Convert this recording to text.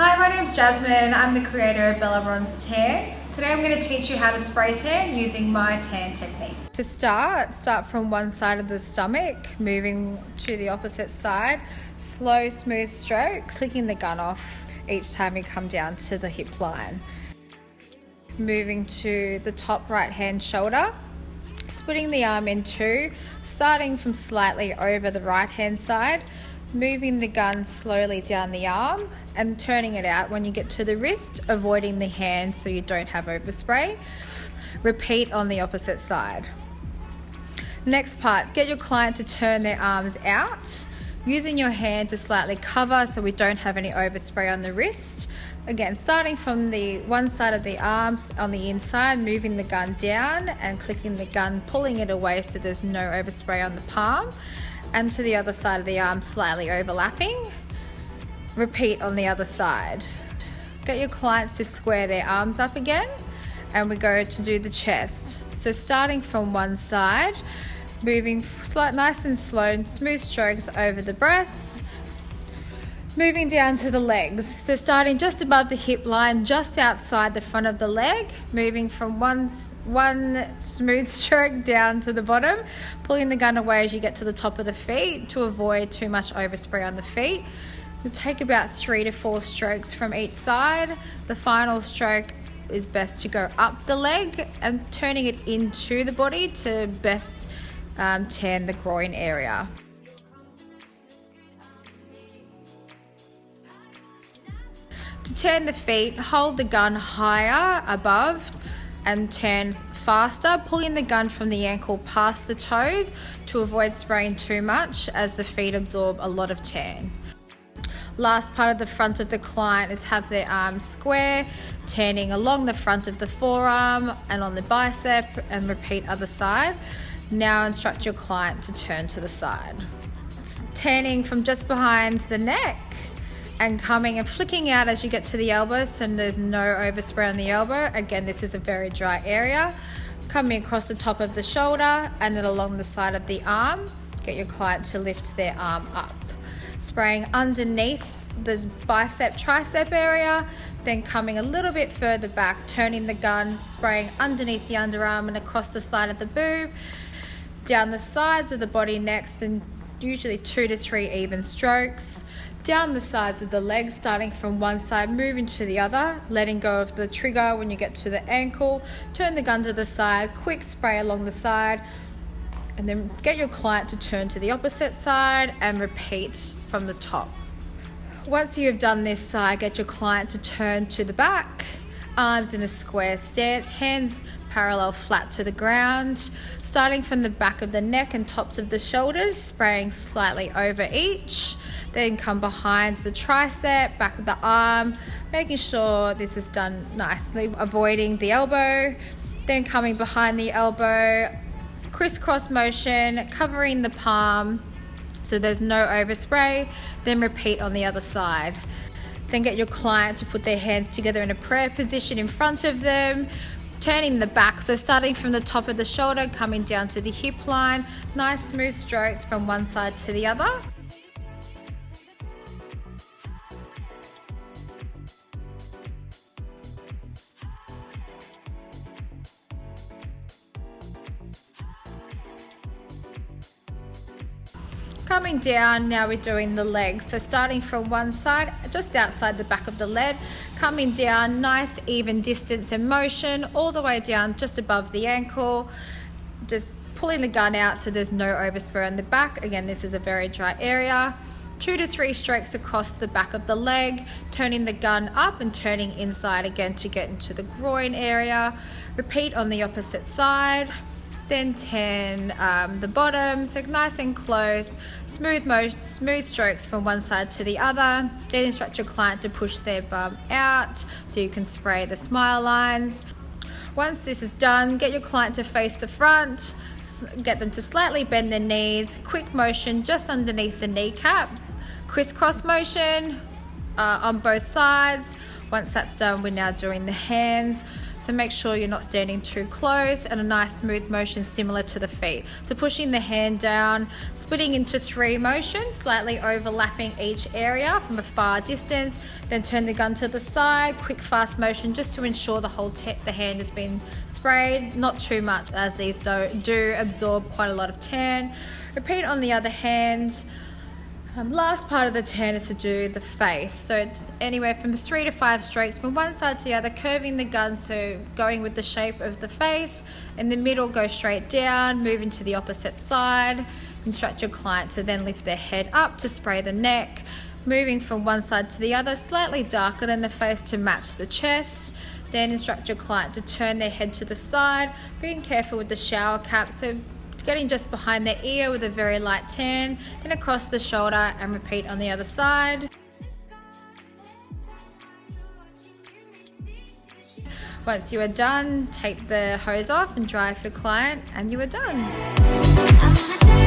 Hi, my name's Jasmine. I'm the creator of Bella Bronze Tan. Today I'm going to teach you how to spray tan using my tan technique. To start from one side of the stomach, moving to the opposite side. Slow, smooth strokes, clicking the gun off each time you come down to the hip line. Moving to the top right hand shoulder, splitting the arm in two, starting from slightly over the right hand side, moving the gun slowly down the arm and turning it out when you get to the wrist, avoiding the hand so you don't have overspray. Repeat on the opposite side. Next part, get your client to turn their arms out, using your hand to slightly cover so we don't have any overspray on the wrist. Again, starting from the one side of the arms on the inside, moving the gun down and clicking the gun, pulling it away so there's no overspray on the palm, and to the other side of the arm, slightly overlapping. Repeat on the other side. Get your clients to square their arms up again, and we go to do the chest. So starting from one side, moving nice and slow, smooth strokes over the breasts, moving down to the legs. So starting just above the hip line, just outside the front of the leg, moving from one smooth stroke down to the bottom, pulling the gun away as you get to the top of the feet to avoid too much overspray on the feet. You'll take about 3 to 4 strokes from each side. The final stroke is best to go up the leg and turning it into the body to best tan the groin area. To turn the feet, hold the gun higher above and turn faster, pulling the gun from the ankle past the toes to avoid spraying too much as the feet absorb a lot of tan. Last part of the front of the client is have their arms square, turning along the front of the forearm and on the bicep, and repeat other side. Now instruct your client to turn to the side. Turning from just behind the neck and coming and flicking out as you get to the elbow so there's no overspray on the elbow. Again, this is a very dry area. Coming across the top of the shoulder and then along the side of the arm. Get your client to lift their arm up. Spraying underneath the bicep tricep area, then coming a little bit further back, turning the gun, spraying underneath the underarm and across the side of the boob, down the sides of the body next, and usually 2 to 3 even strokes. Down the sides of the legs, starting from one side, moving to the other, letting go of the trigger when you get to the ankle, turn the gun to the side, quick spray along the side, and then get your client to turn to the opposite side and repeat from the top. Once you have done this side, get your client to turn to the back, arms in a square stance, hands parallel flat to the ground, starting from the back of the neck and tops of the shoulders, spraying slightly over each. Then come behind the tricep, back of the arm, making sure this is done nicely, avoiding the elbow. Then coming behind the elbow, crisscross motion, covering the palm so there's no overspray. Then repeat on the other side. Then get your client to put their hands together in a prayer position in front of them, turning the back, so starting from the top of the shoulder, coming down to the hip line, nice smooth strokes from one side to the other. Coming down, now we're doing the legs. So starting from one side, just outside the back of the leg, coming down, nice even distance and motion, all the way down just above the ankle, just pulling the gun out so there's no overspray on the back. Again, this is a very dry area. 2 to 3 strokes across the back of the leg, turning the gun up and turning inside again to get into the groin area. Repeat on the opposite side. Then turn the bottom, so nice and close, smooth strokes from one side to the other. Then instruct your client to push their bum out so you can spray the smile lines. Once this is done, get your client to face the front, get them to slightly bend their knees, quick motion just underneath the kneecap, crisscross motion on both sides. Once that's done, we're now doing the hands. So make sure you're not standing too close, and a nice smooth motion similar to the feet. So pushing the hand down, splitting into 3 motions, slightly overlapping each area from a far distance, then turn the gun to the side, quick fast motion just to ensure the the hand has been sprayed, not too much as these do absorb quite a lot of tan. Repeat on the other hand. Last part of the tan is to do the face. So it's anywhere from 3 to 5 strokes from one side to the other, curving the gun, so going with the shape of the face. In the middle, go straight down, moving to the opposite side. Instruct your client to then lift their head up to spray the neck, moving from one side to the other, slightly darker than the face to match the chest. Then instruct your client to turn their head to the side, being careful with the shower cap, so getting just behind their ear with a very light tan, then across the shoulder, and repeat on the other side. Once you are done, take the hose off and dry for your client, and you are done.